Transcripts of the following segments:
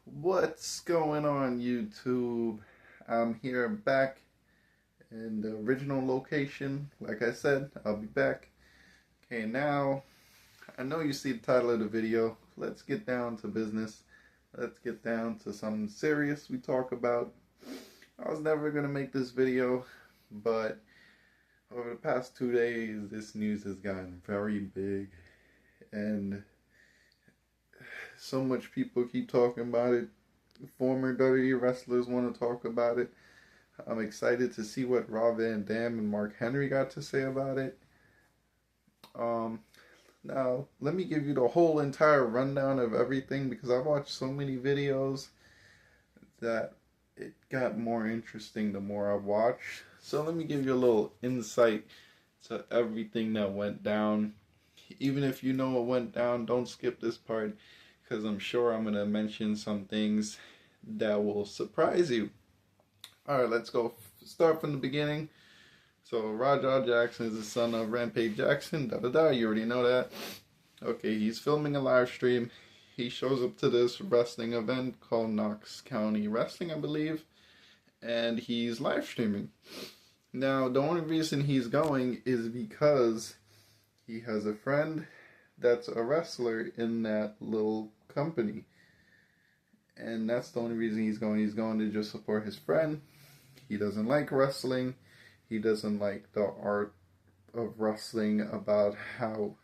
What's going on, YouTube? I'm here back in the original location. Like I said, I'll be back. Okay, now I know you see the title of the video. Let's get down to business. Let's get down to something serious we talk about. I was never going to make this video, but over the past 2 days, this news has gotten very big. And so much people keep talking about it. Former WWE wrestlers want to talk about it. I'm excited to see what Rob Van Dam and Mark Henry got to say about it. Now, let me give you the whole entire rundown of everything because I watched so many videos that it got more interesting the more I watched. So let me give you a little insight to everything that went down. Even if you know what went down, don't skip this part because I'm sure I'm going to mention some things that will surprise you. Alright, let's go. Start from the beginning. So, Rajah Jackson is the son of Rampage Jackson. You already know that. Okay, he's filming a live stream. He shows up to this wrestling event called Knox County Wrestling, I believe. And he's live streaming. Now, the only reason he's going is because he has a friend that's a wrestler in that little company. And that's the only reason he's going. He's going to just support his friend. He doesn't like wrestling. He doesn't like the art of wrestling about how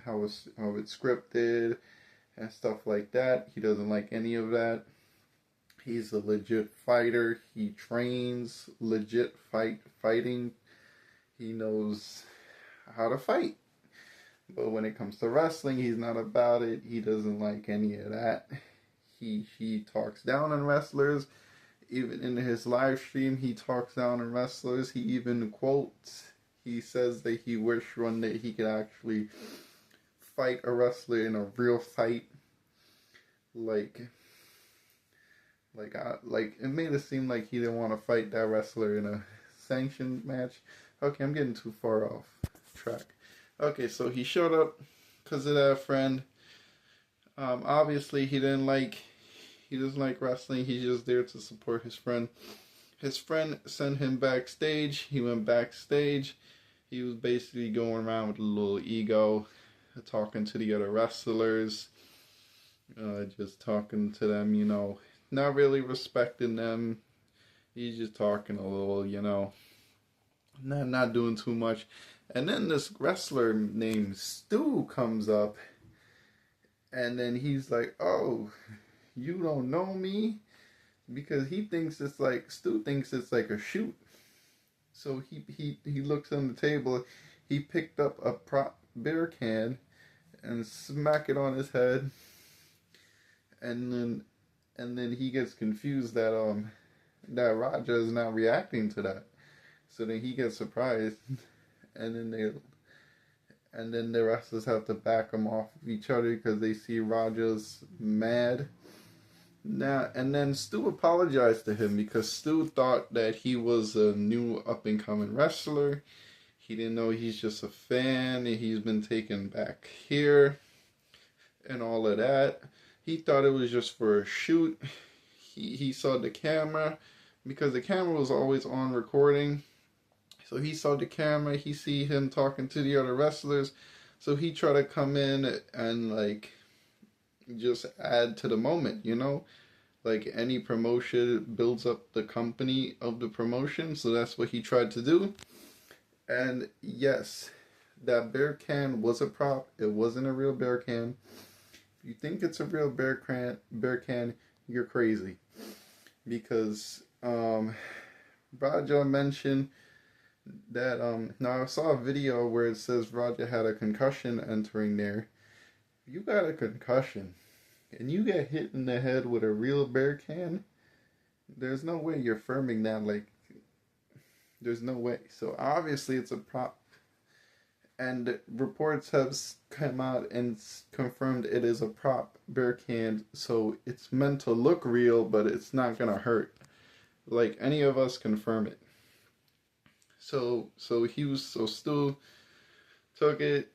it's scripted and stuff like that. He doesn't like any of that. He's a legit fighter. He trains legit fighting. He knows how to fight. But when it comes to wrestling, he's not about it. He doesn't like any of that. He talks down on wrestlers. Even in his live stream, he talks down on wrestlers. He even quotes. He says that he wished one day he could actually fight a wrestler in a real fight. Like it made it seem like he didn't want to fight that wrestler in a sanctioned match. Okay, I'm getting too far off track. Okay, so he showed up because of that friend. Obviously, he doesn't like wrestling. He's just there to support his friend. His friend sent him backstage. He went backstage. He was basically going around with a little ego, talking to the other wrestlers, just talking to them, not really respecting them. He's just talking a little, not doing too much. And then this wrestler named Stu comes up, and then he's like, "Oh, you don't know me?" Because Stu thinks it's like a shoot. So he looks on the table, he picked up a prop beer can and smack it on his head, and then he gets confused that Raja is not reacting to that. So then he gets surprised, and then the wrestlers have to back them off of each other because they see Raja's mad. Now, and then Stu apologized to him because Stu thought that he was a new up-and-coming wrestler. He didn't know he's just a fan and he's been taken back here and all of that. He thought it was just for a shoot. He saw the camera because the camera was always on recording. So he saw the camera. He see him talking to the other wrestlers. So he tried to come in and just add to the moment, Like any promotion builds up the company of the promotion, so that's what he tried to do. And yes, that beer can was a prop. It wasn't a real beer can. If you think it's a real beer can, you're crazy. Because Raja mentioned that now I saw a video where it says Raja had a concussion entering there. If you got a concussion and you get hit in the head with a real beer can, there's no way you're firming that, there's no way. So obviously it's a prop. And reports have come out and confirmed it is a prop beer can, so it's meant to look real, but it's not gonna hurt. Like any of us confirm it. So Stu took it.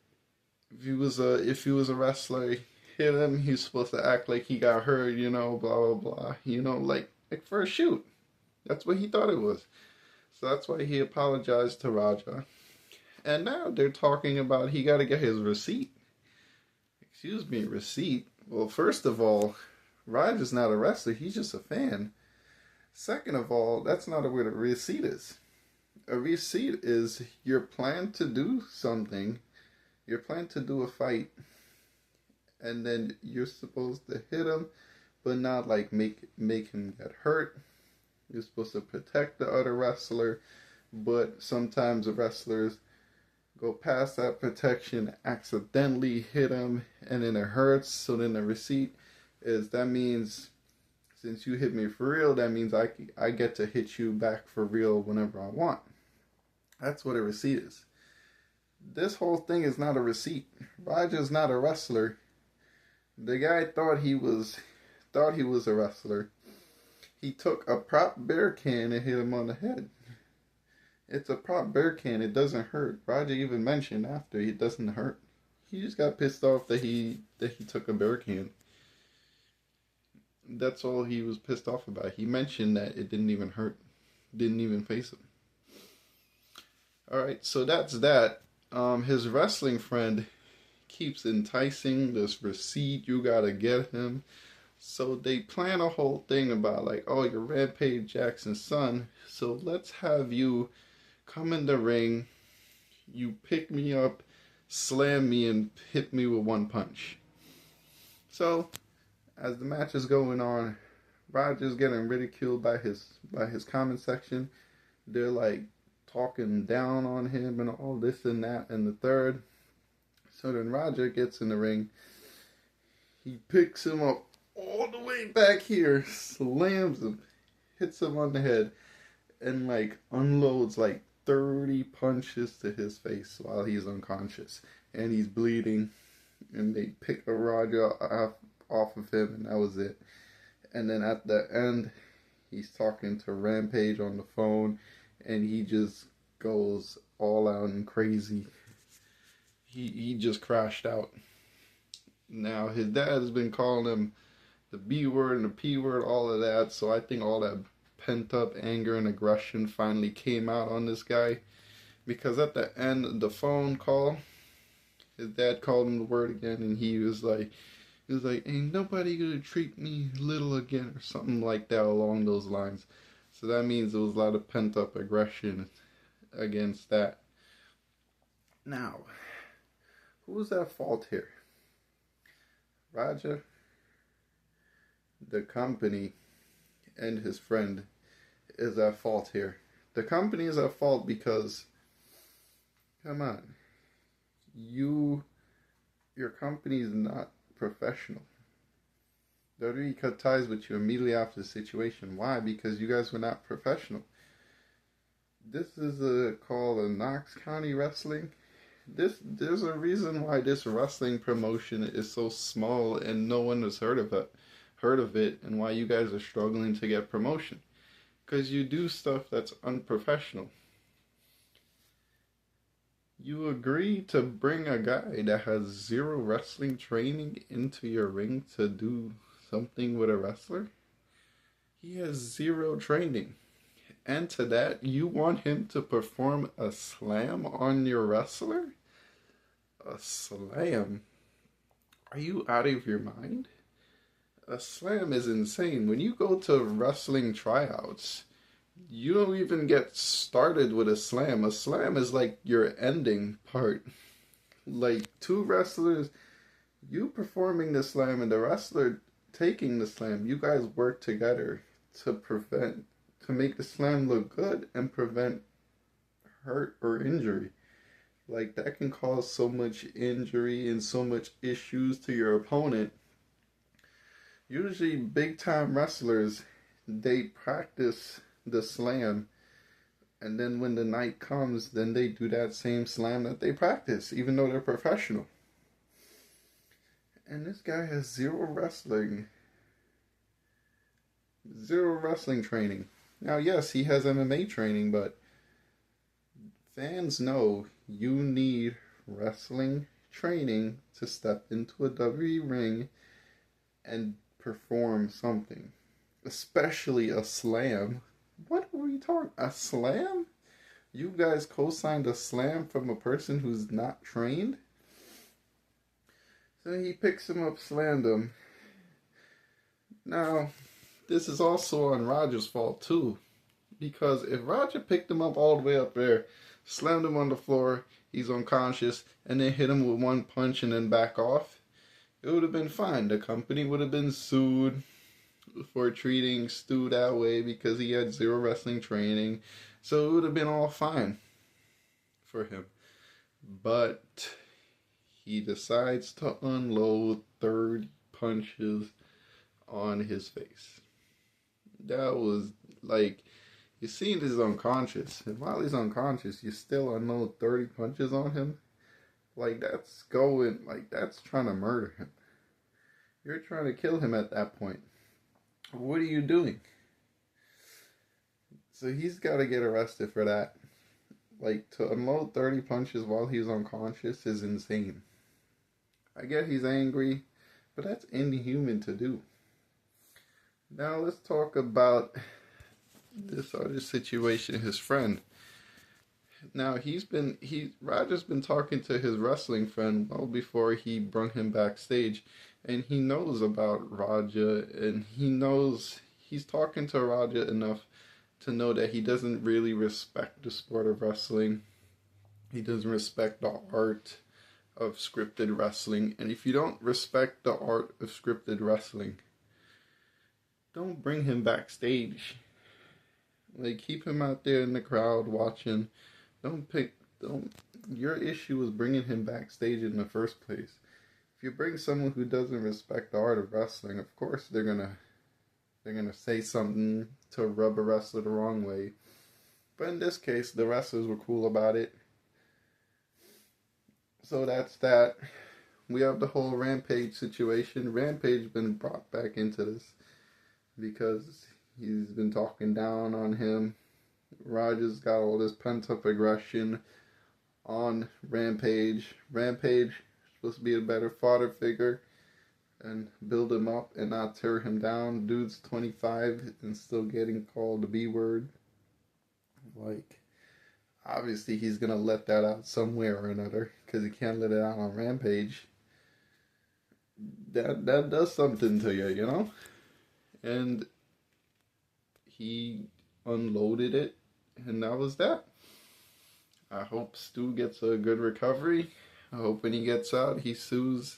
If he was a wrestler, hit him, he's supposed to act like he got hurt, blah blah blah, like for a shoot. That's what he thought it was. So that's why he apologized to Raja. And now they're talking about he got to get his receipt. Excuse me, receipt? Well, first of all, Raja's not a wrestler. He's just a fan. Second of all, that's not what a receipt is. A receipt is your plan to do something. Your plan to do a fight. And then you're supposed to hit him, but not like make him get hurt. You're supposed to protect the other wrestler, but sometimes the wrestlers go past that protection, accidentally hit him, and then it hurts. So then the receipt is, that means since you hit me for real, that means I get to hit you back for real whenever I want. That's what a receipt is. This whole thing is not a receipt. Raja's not a wrestler. The guy thought he was a wrestler. He took a prop beer can and hit him on the head. It's a prop beer can. It doesn't hurt. Raja even mentioned after it doesn't hurt. He just got pissed off that he took a beer can. That's all he was pissed off about. He mentioned that it didn't even hurt. Didn't even face him. Alright, so that's that. His wrestling friend keeps enticing this receipt. You gotta get him. So they plan a whole thing about like, oh, you're Rampage Jackson's son, so let's have you come in the ring, you pick me up, slam me, and hit me with one punch. So, as the match is going on, Roger's getting ridiculed by his comment section. They're like talking down on him and all this and that and the third. So then Roger gets in the ring. He picks him up all the way back here, slams him, hits him on the head, and like unloads like 30 punches to his face while he's unconscious. And he's bleeding. And they pick a Raja off of him, and that was it. And then at the end, he's talking to Rampage on the phone, and he just goes all out and crazy. He just crashed out. Now, his dad has been calling him the B word and the P word, all of that. So I think all that pent up anger and aggression finally came out on this guy. Because at the end of the phone call, his dad called him the word again, and he was like, ain't nobody gonna treat me little again, or something like that along those lines. So that means there was a lot of pent up aggression against that. Now, who's at fault here? Raja, the company, and his friend is at fault here. The company is at fault because, come on, your company is not professional. WWE cut ties with you immediately after the situation. Why? Because you guys were not professional. This is called a Knox County Wrestling. There's a reason why this wrestling promotion is so small and no one has heard of it, and why you guys are struggling to get promotion. Because you do stuff that's unprofessional. You agree to bring a guy that has zero wrestling training into your ring to do something with a wrestler? He has zero training. And to that, you want him to perform a slam on your wrestler? A slam? Are you out of your mind? A slam is insane. When you go to wrestling tryouts, you don't even get started with a slam. A slam is like your ending part. Like two wrestlers, you performing the slam and the wrestler taking the slam. You guys work together to make the slam look good and prevent hurt or injury. Like that can cause so much injury and so much issues to your opponent. Usually big time wrestlers, they practice the slam, and then when the night comes, then they do that same slam that they practice, even though they're professional. And this guy has zero wrestling training. Now, yes, he has MMA training, but fans know you need wrestling training to step into a WWE ring and perform something, especially a slam. What were you talking? A slam? You guys co-signed a slam from a person who's not trained? So he picks him up, slammed him. Now, this is also on Roger's fault too. Because if Roger picked him up all the way up there, slammed him on the floor, he's unconscious, and then hit him with one punch and then back off, it would have been fine. The company would have been sued for treating Stu that way because he had zero wrestling training. So it would have been all fine for him. But he decides to unload 30 punches on his face. That was like, you see he's unconscious. And while he's unconscious, you still unload 30 punches on him. Like, that's trying to murder him. You're trying to kill him at that point. What are you doing? So he's got to get arrested for that. Like, to unload 30 punches while he's unconscious is insane. I get he's angry, but that's inhuman to do. Now let's talk about this other situation, his friend. Now Roger's been talking to his wrestling friend well before he brought him backstage, and he knows about Roger, and he's talking to Roger enough to know that he doesn't really respect the sport of wrestling. He doesn't respect the art of scripted wrestling, and if you don't respect the art of scripted wrestling, don't bring him backstage. Like, keep him out there in the crowd watching. Your issue is bringing him backstage in the first place. If you bring someone who doesn't respect the art of wrestling, of course they're gonna say something to rub a wrestler the wrong way. But in this case, the wrestlers were cool about it. So that's that. We have the whole Rampage situation. Rampage been brought back into this because he's been talking down on him. Roger's got all this pent-up aggression on Rampage. Rampage is supposed to be a better father figure and build him up and not tear him down. Dude's 25 and still getting called the B word. Like, obviously he's going to let that out somewhere or another because he can't let it out on Rampage. That does something to you, you know? And he unloaded it, and that was that. I hope Stu gets a good recovery. I hope when he gets out, he sues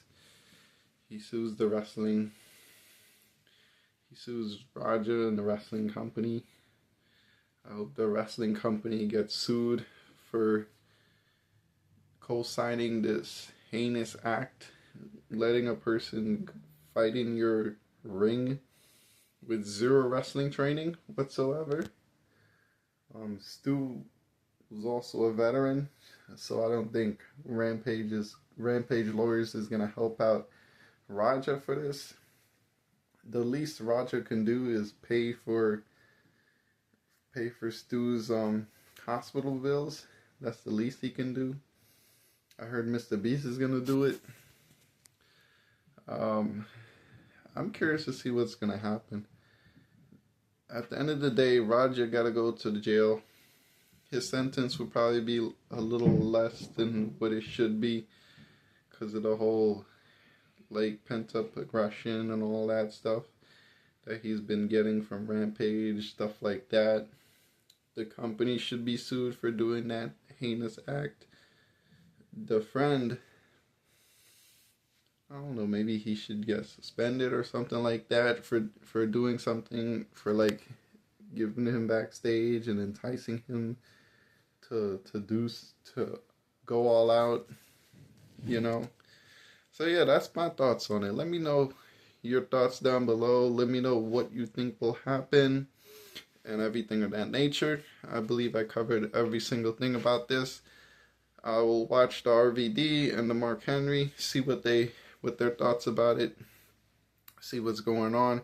the wrestling. He sues Roger and the wrestling company. I hope the wrestling company gets sued for co-signing this heinous act, letting a person fight in your ring with zero wrestling training whatsoever. Stu was also a veteran, so I don't think Rampage Lawyers is going to help out Raja for this. The least Raja can do is pay for Stu's hospital bills. That's the least he can do. I heard Mr. Beast is going to do it. I'm curious to see what's going to happen. At the end of the day, Roger got to go to the jail. His sentence will probably be a little less than what it should be because of the whole like pent-up aggression and all that stuff that he's been getting from Rampage, stuff like that. The company should be sued for doing that heinous act. The friend, I don't know, maybe he should get suspended or something like that for doing something, for like giving him backstage and enticing him to go all out, you know. So yeah, that's my thoughts on it. Let me know your thoughts down below. Let me know what you think will happen and everything of that nature. I believe I covered every single thing about this. I will watch the RVD and the Mark Henry, see what their thoughts about it, see what's going on,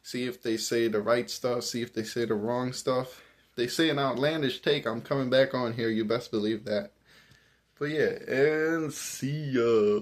see if they say the right stuff, see if they say the wrong stuff. If they say an outlandish take, I'm coming back on here, you best believe that. But yeah, and see ya.